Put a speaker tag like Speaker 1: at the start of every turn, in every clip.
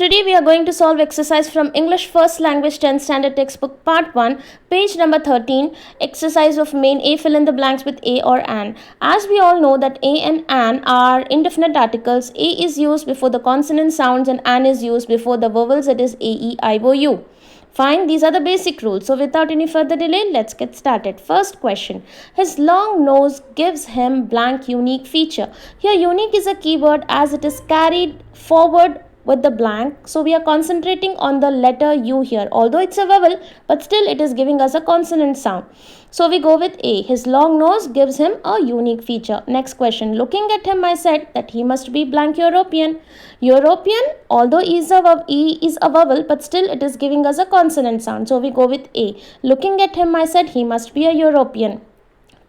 Speaker 1: Today we are going to solve exercise from English First Language 10th Standard Textbook Part 1, page number 13, exercise of main A, fill in the blanks with a or an. As we all know that a and an are indefinite articles, a is used before the consonant sounds and an is used before the vowels, that is a, e, I, o, u. Fine, these are the basic rules. So without any further delay, let's get started. First question. His long nose gives him blank unique feature. Here unique is a keyword as it is carried forward with the blank. So we are concentrating on the letter U here. Although it's a vowel, but still it is giving us a consonant sound. So we go with A. His long nose gives him a unique feature. Next question. Looking at him, I said that he must be blank European. European, although E is a vowel, but still it is giving us a consonant sound. So we go with A. Looking at him, I said he must be a European.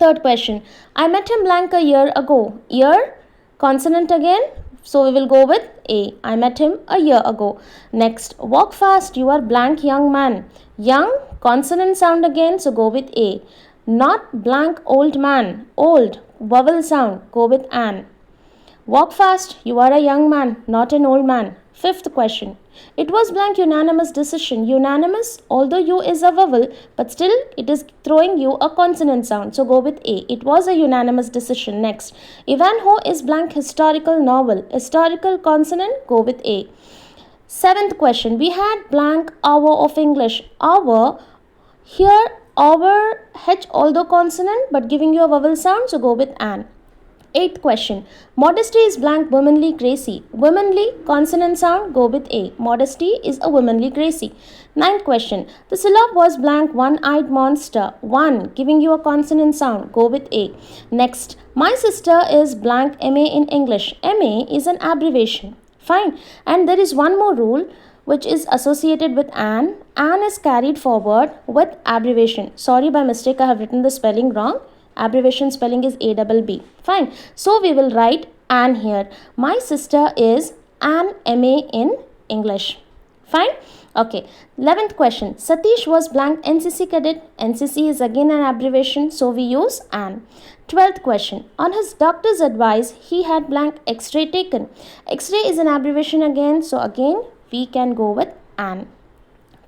Speaker 1: Third question. I met him blank a year ago. Year, consonant again. So we will go with A. I met him a year ago. Next, walk fast, you are blank young man. Young, consonant sound again, so go with A. Not blank old man. Old, vowel sound, go with an. Walk fast, you are a young man, not an old man. Fifth question. It was blank unanimous decision. Unanimous, although U is a vowel, but still it is throwing you a consonant sound. So go with A. It was a unanimous decision. Next. Ivanhoe is blank historical novel. Historical consonant, go with A. Seventh question. We had blank hour of English. Hour, here hour, H although consonant, but giving you a vowel sound, so go with an. Eighth question. Modesty is blank womanly gracie. Womanly, consonant sound, go with A. Modesty is a womanly gracie. Ninth question. The syllable was blank one-eyed monster. One, giving you a consonant sound, go with A. Next. My sister is blank MA in English. MA is an abbreviation. Fine. And there is one more rule which is associated with an. An is carried forward with abbreviation. Sorry, by mistake I have written the spelling wrong. Abbreviation spelling is ABB. Fine. So we will write an here. My sister is an MA in English. Fine. Okay. 11th question. Satish was blank NCC cadet. NCC is again an abbreviation. So we use an. 12th question. On his doctor's advice, he had blank X-ray taken. X-ray is an abbreviation again. So again we can go with an.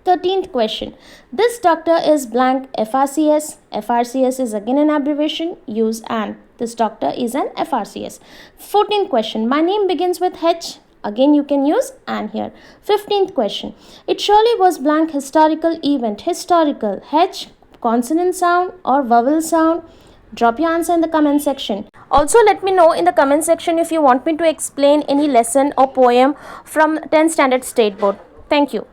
Speaker 1: 13th question. This doctor is blank FRCS. FRCS is again an abbreviation. Use an. This doctor is an FRCS. 14th question. My name begins with H. Again you can use an here. 15th question. It surely was blank historical event. Historical. H, consonant sound or vowel sound. Drop your answer in the comment section. Also let me know in the comment section if you want me to explain any lesson or poem from 10th Standard State Board. Thank you.